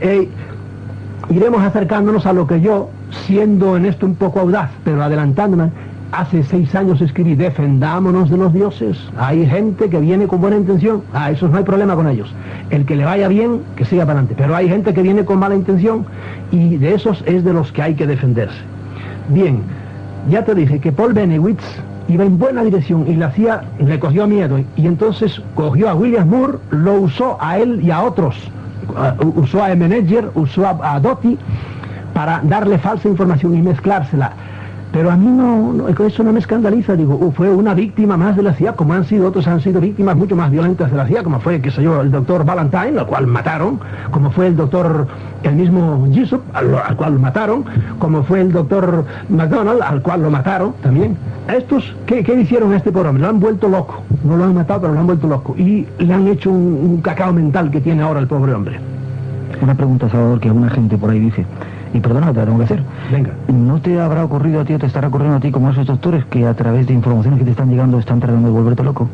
iremos acercándonos a lo que yo, siendo en esto un poco audaz, pero adelantándome, hace 6 años escribí, defendámonos de los dioses. Hay gente que viene con buena intención, esos no hay problema con ellos. El que le vaya bien, que siga para adelante. Pero hay gente que viene con mala intención y de esos es de los que hay que defenderse. Bien, ya te dije que Paul Bennewitz iba en buena dirección y le cogió miedo y entonces cogió a William Moore, lo usó a él y a otros. Usó a Menedger, usó a Doty para darle falsa información y mezclársela. Pero a mí eso no me escandaliza, digo, fue una víctima más de la CIA, como otros han sido víctimas mucho más violentas de la CIA, como fue, qué sé yo, el doctor Valentine, al cual mataron, como fue el mismo Jessup, al cual mataron, como fue el doctor McDonald, al cual lo mataron también. A estos, ¿qué hicieron a este pobre hombre? Lo han vuelto loco, no lo han matado, pero lo han vuelto loco, y le han hecho un cacao mental que tiene ahora el pobre hombre. Una pregunta, Salvador, que una gente por ahí dice, y perdona, te la tengo que hacer. Venga. ¿No te habrá ocurrido a ti o te estará ocurriendo a ti como a esos doctores que a través de informaciones que te están llegando están tratando de volverte loco?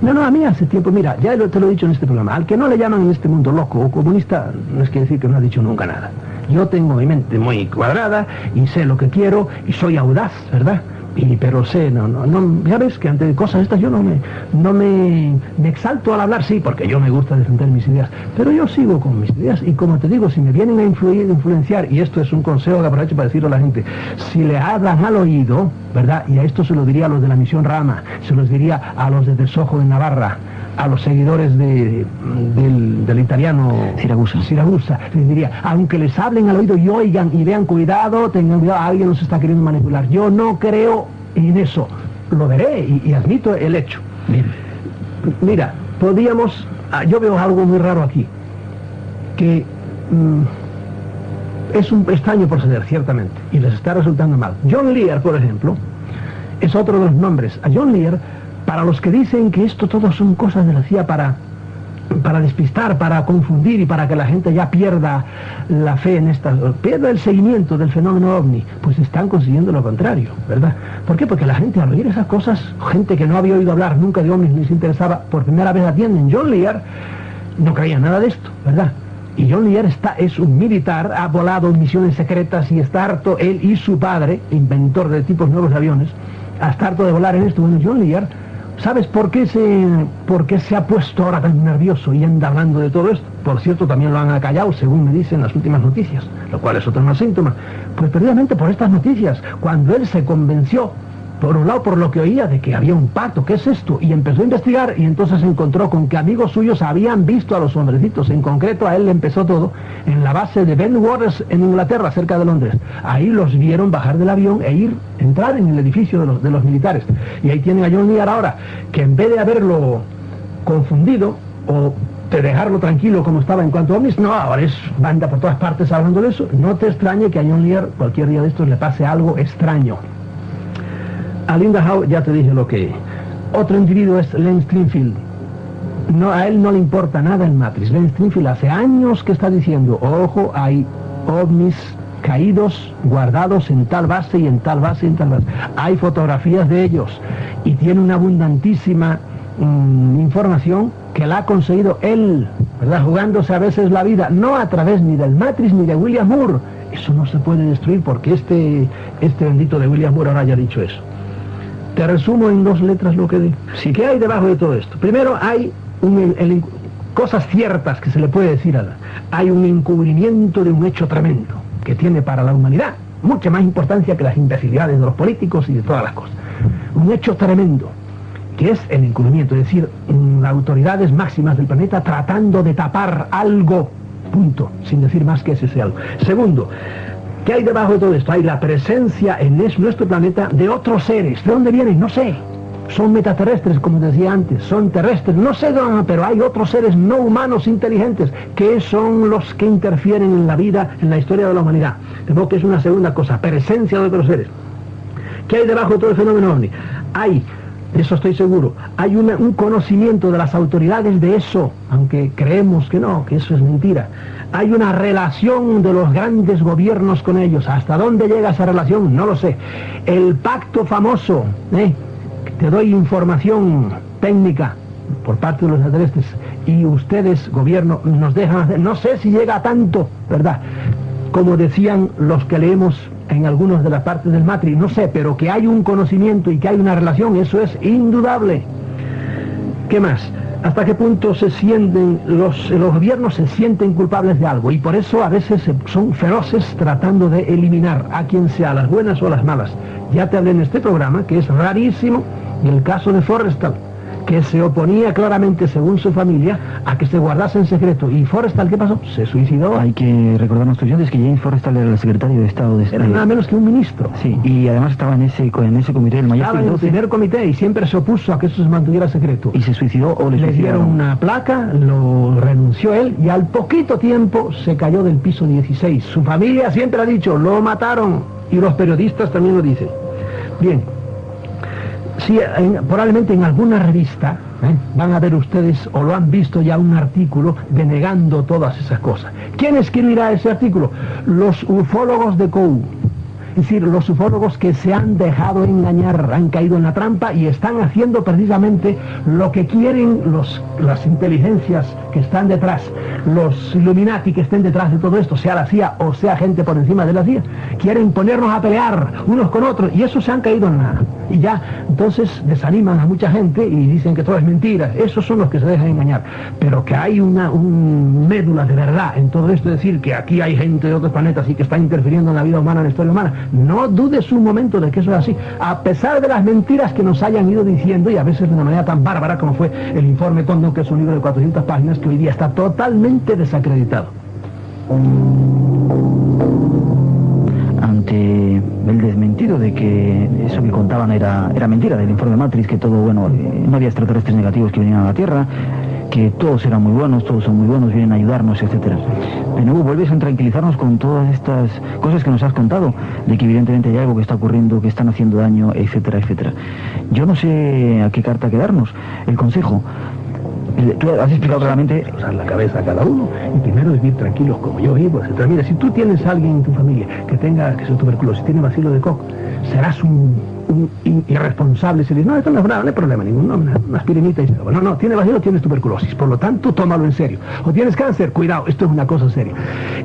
No, a mí hace tiempo, mira, ya te lo he dicho en este programa, al que no le llaman en este mundo loco o comunista, no es que decir que no ha dicho nunca nada. Yo tengo mi mente muy cuadrada y sé lo que quiero y soy audaz, ¿verdad? Pero sé, ya ves que ante cosas estas yo no me exalto al hablar, sí, porque yo me gusta defender mis ideas, pero yo sigo con mis ideas y como te digo, si me vienen a influenciar, y esto es un consejo que aprovecho para decirlo a la gente, si le hablan al oído, ¿verdad? Y a esto se lo diría a los de la Misión Rama, se los diría a los de Desojo de Navarra, a los seguidores del italiano Siragusa, les diría, aunque les hablen al oído y oigan y vean, cuidado, tengan cuidado, alguien nos está queriendo manipular. Yo no creo en eso, lo veré y admito el hecho. Bien. Mira, yo veo algo muy raro aquí, que es un extraño proceder, ciertamente, y les está resultando mal. John Lear, por ejemplo, es otro de los nombres. A John Lear, para los que dicen que esto todo son cosas de la CIA para despistar, para confundir y para que la gente ya pierda la fe en pierda el seguimiento del fenómeno OVNI, pues están consiguiendo lo contrario, ¿verdad? ¿Por qué? Porque la gente al oír esas cosas, gente que no había oído hablar nunca de OVNIs ni se interesaba, por primera vez atienden. John Lear no creía nada de esto, ¿verdad? Y John Lear es un militar, ha volado en misiones secretas y está harto, él y su padre, inventor de tipos nuevos de aviones, está harto de volar en esto. Bueno, John Lear, ¿sabes por qué se ha puesto ahora tan nervioso y anda hablando de todo esto? Por cierto, también lo han acallado, según me dicen las últimas noticias, lo cual es otro más síntoma. Pues precisamente por estas noticias, cuando él se convenció, por un lado por lo que oía de que había un pacto, ¿qué es esto? Y empezó a investigar y entonces se encontró con que amigos suyos habían visto a los hombrecitos. En concreto a él le empezó todo en la base de Ben Waters en Inglaterra, cerca de Londres. Ahí los vieron bajar del avión entrar en el edificio de los militares. Y ahí tienen a John Lear ahora, que en vez de haberlo confundido o de dejarlo tranquilo como estaba en cuanto a ovnis, no, ahora anda por todas partes hablando de eso. No te extrañe que a John Lear cualquier día de estos le pase algo extraño. A Linda Howe ya te dije lo que... Otro individuo es Len Stringfield. A él no le importa nada el Matrix. Len Stringfield hace años que está diciendo, ojo, hay ovnis caídos, guardados en tal base y en tal base y en tal base. Hay fotografías de ellos y tiene una abundantísima información que la ha conseguido él, ¿verdad? Jugándose a veces la vida, no a través ni del Matrix ni de William Moore. Eso no se puede destruir porque este bendito de William Moore ahora ya ha dicho eso. Te resumo en 2 letras lo que digo. Sí, ¿qué hay debajo de todo esto? Primero hay cosas ciertas que se le puede decir hay un encubrimiento de un hecho tremendo que tiene para la humanidad mucha más importancia que las imbecilidades de los políticos y de todas las cosas. Un hecho tremendo que es el encubrimiento, es decir, autoridades máximas del planeta tratando de tapar algo, punto, sin decir más que ese sea algo. Segundo, ¿qué hay debajo de todo esto? Hay la presencia en nuestro planeta de otros seres. ¿De dónde vienen? No sé. Son metaterrestres, como decía antes. Son terrestres. No sé de dónde, pero hay otros seres no humanos inteligentes que son los que interfieren en la vida, en la historia de la humanidad. De modo que es una segunda cosa. Presencia de otros seres. ¿Qué hay debajo de todo el fenómeno OVNI? De eso estoy seguro, hay un conocimiento de las autoridades de eso, aunque creemos que no, que eso es mentira. Hay una relación de los grandes gobiernos con ellos. ¿Hasta dónde llega esa relación? No lo sé. El pacto famoso, te doy información técnica por parte de los extraterrestres y ustedes, gobierno, nos dejan hacer. No sé si llega a tanto, ¿verdad? Como decían los que leemos en algunas de las partes del Matrix, no sé, pero que hay un conocimiento y que hay una relación, eso es indudable. ¿Qué más? ¿Hasta qué punto se sienten los gobiernos se sienten culpables de algo? Y por eso a veces son feroces tratando de eliminar a quien sea, las buenas o las malas. Ya te hablé en este programa que es rarísimo el caso de Forrestal, que se oponía claramente, según su familia, a que se guardase en secreto. ¿Y Forrestal qué pasó? Se suicidó. Hay que recordar a nuestros oyentes que James Forrestal era el secretario de Estado de Era nada menos que un ministro. Sí, y además estaba en ese comité del Majestic Estaba en el 12, primer comité y siempre se opuso a que eso se mantuviera secreto. y se suicidó o le Le dieron suicidaron. una placa, lo renunció él y al poquito tiempo se cayó del piso 16. Su familia siempre ha dicho, lo mataron, y los periodistas también lo dicen. Bien, sí, probablemente en alguna revista van a ver ustedes o lo han visto ya un artículo denegando todas esas cosas. ¿Quién escribirá ese artículo? Los ufólogos de COU. Es decir, los ufólogos que se han dejado engañar, han caído en la trampa y están haciendo precisamente lo que quieren las inteligencias que están detrás, los Illuminati que estén detrás de todo esto, sea la CIA o sea gente por encima de la CIA. Quieren ponernos a pelear unos con otros y esos se han caído en nada. Y ya, entonces desaniman a mucha gente y dicen que todo es mentira. Esos son los que se dejan engañar. Pero que hay una médula de verdad en todo esto, es decir, que aquí hay gente de otros planetas y que está interfiriendo en la vida humana, en la historia humana. No dudes un momento de que eso es así, a pesar de las mentiras que nos hayan ido diciendo, y a veces de una manera tan bárbara como fue el informe Condon, que es un libro de 400 páginas que hoy día está totalmente desacreditado. Ante el desmentido de que eso que contaban era mentira del informe Matrix, que todo, bueno, no había extraterrestres negativos que venían a la Tierra, que todos eran muy buenos, todos son muy buenos, vienen a ayudarnos, etcétera. De nuevo vuelves a tranquilizarnos con todas estas cosas que nos has contado, de que evidentemente hay algo que está ocurriendo, que están haciendo daño, etcétera, etcétera. Yo no sé a qué carta quedarnos. El consejo, tú has explicado claramente... Usar la cabeza a cada uno y primero vivir tranquilos como yo vivo, etcétera. Mira, si tú tienes a alguien en tu familia que tenga que sea tuberculosis, tiene bacilo de Koch, serás un irresponsable. Se dice, no, esto no es nada, no hay problema ninguno, una aspirinita y se acabó. No, tiene bacilo, tienes tuberculosis, por lo tanto, tómalo en serio. O tienes cáncer, cuidado, esto es una cosa seria.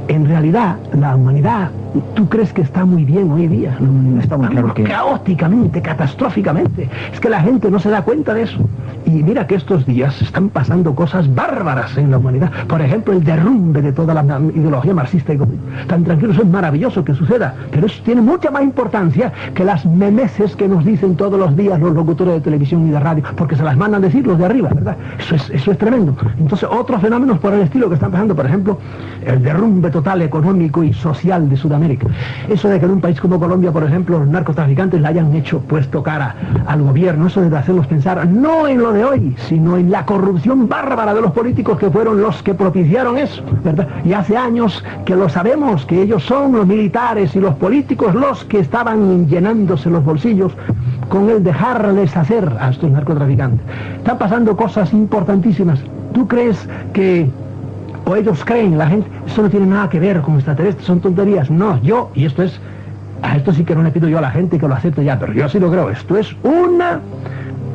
En realidad, la humanidad, ¿tú crees que está muy bien hoy día? Está muy claro que... Caóticamente, catastróficamente. Es que la gente no se da cuenta de eso. Y mira que estos días están pasando cosas bárbaras en la humanidad. Por ejemplo, el derrumbe de toda la ideología marxista y comunista. Tan tranquilo, eso es maravilloso que suceda, pero eso tiene mucha más importancia que las memeces que nos dicen todos los días los locutores de televisión y de radio, porque se las mandan decir los de arriba, ¿verdad? Eso es tremendo. Entonces, otros fenómenos por el estilo que están pasando, por ejemplo, el derrumbe total económico y social de Sudamérica. Eso de que en un país como Colombia, por ejemplo, los narcotraficantes le hayan puesto cara al gobierno, eso de hacerlos pensar no en lo de hoy, sino en la corrupción bárbara de los políticos que fueron los que propiciaron eso, ¿verdad? Y hace años que lo sabemos, que ellos son los militares y los políticos los que estaban llenándose los bolsillos con el dejarles hacer a estos narcotraficantes. Están pasando cosas importantísimas. ¿Tú crees que, o ellos creen, la gente, eso no tiene nada que ver con extraterrestres, son tonterías? No, yo, y esto sí que no le pido yo a la gente que lo acepte ya, pero yo sí lo creo, esto es una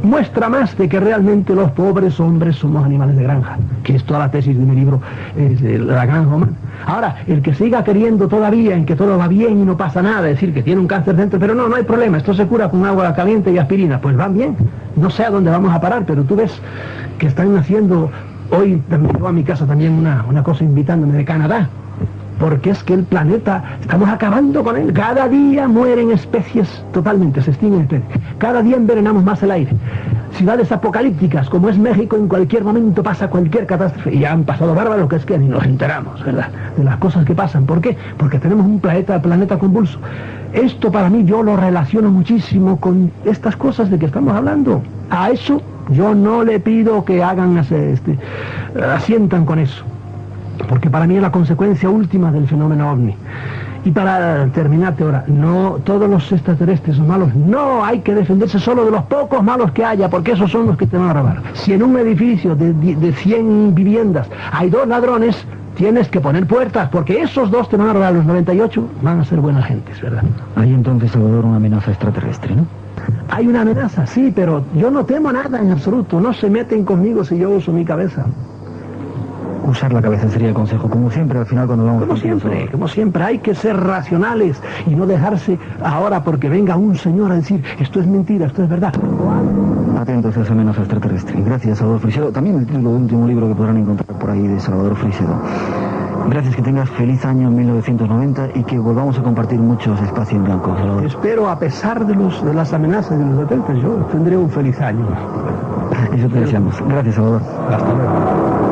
muestra más de que realmente los pobres hombres somos animales de granja, que es toda la tesis de mi libro, de la granja humana. Ahora, el que siga queriendo todavía en que todo va bien y no pasa nada, decir que tiene un cáncer dentro, pero no hay problema, esto se cura con agua caliente y aspirina, pues van bien. No sé a dónde vamos a parar, pero tú ves que están haciendo, hoy me llegó a mi casa también una cosa invitándome de Canadá, porque es que el planeta, estamos acabando con él. Cada día mueren especies totalmente, se extinguen especies. Cada día envenenamos más el aire. Ciudades apocalípticas, como es México, en cualquier momento pasa cualquier catástrofe. Y ya han pasado bárbaros que es que ni nos enteramos, ¿verdad?, de las cosas que pasan. ¿Por qué? Porque tenemos un planeta convulso. Esto para mí yo lo relaciono muchísimo con estas cosas de que estamos hablando. A eso yo no le pido que asientan con eso, porque para mí es la consecuencia última del fenómeno ovni. Y para terminarte ahora, no todos los extraterrestres son malos, no, hay que defenderse solo de los pocos malos que haya, porque esos son los que te van a robar. Si en un edificio de 100 viviendas hay 2 ladrones, tienes que poner puertas, porque esos 2 te van a robar, los 98 van a ser buenas gentes, ¿verdad? Hay entonces, Salvador, una amenaza extraterrestre, ¿no? Hay una amenaza, sí, pero yo no temo nada en absoluto, no se meten conmigo si yo uso mi cabeza. usar la cabeza sería el consejo, como siempre al final cuando vamos Como siempre, hay que ser racionales y no dejarse ahora porque venga un señor a decir esto es mentira, esto es verdad. Atentos a esa amenaza extraterrestre. Gracias, Salvador Frisedo. También el título de último libro que podrán encontrar por ahí de Salvador Frisedo. Gracias, que tengas feliz año 1990 y que volvamos a compartir muchos espacios en blanco, Salvador. Espero, a pesar de las amenazas de los satélites, yo tendré un feliz año. Eso te deseamos. Gracias, Salvador. Hasta luego.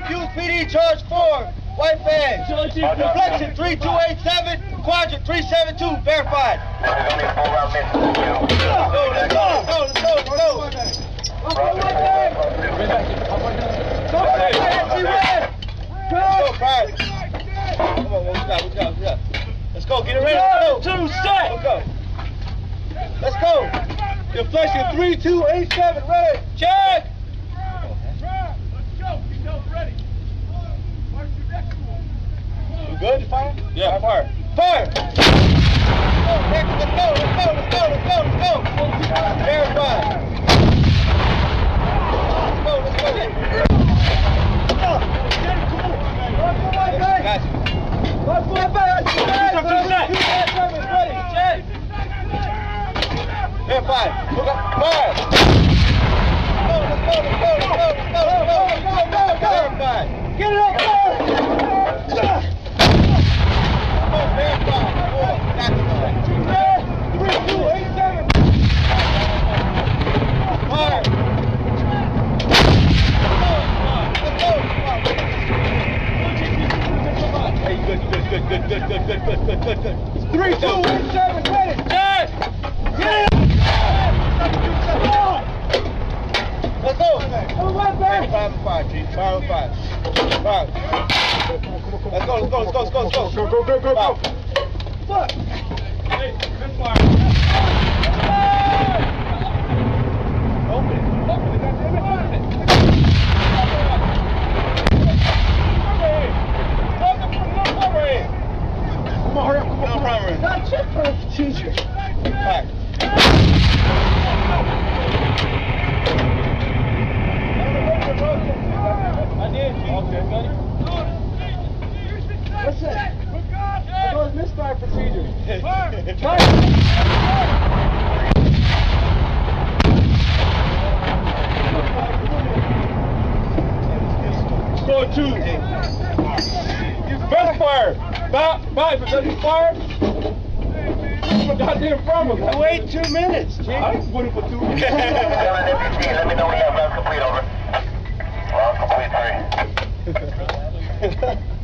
QPD charge 4, white van. Reflection 3287, quadrant 372, verified. Let's go, let's go, let's go, let's go. Come on, what we got? Let's go, get it ready, let's go. 2 set. Let's go. Let's go. Deflection 3287, ready. Check. Good? Fire? Yeah, fire. Fire! Let's go. Verify. Get it up, go! Good. 3, 2, 1, 7, ready. Yes! Get it! Let's go. 5 G. 5. Let's go. Fuck. Hey, good fire. Open it. Come on, hurry up. Come on. Not check for the teacher. Back. I did. Okay, got it. What's that? That was misfire procedure. Score 2. Best fire. Five, but doesn't fire. Goddamn problem. Wait 2 minutes, Chief. I was waiting for 2 minutes. Let me know when you have round complete, over. Round complete 3.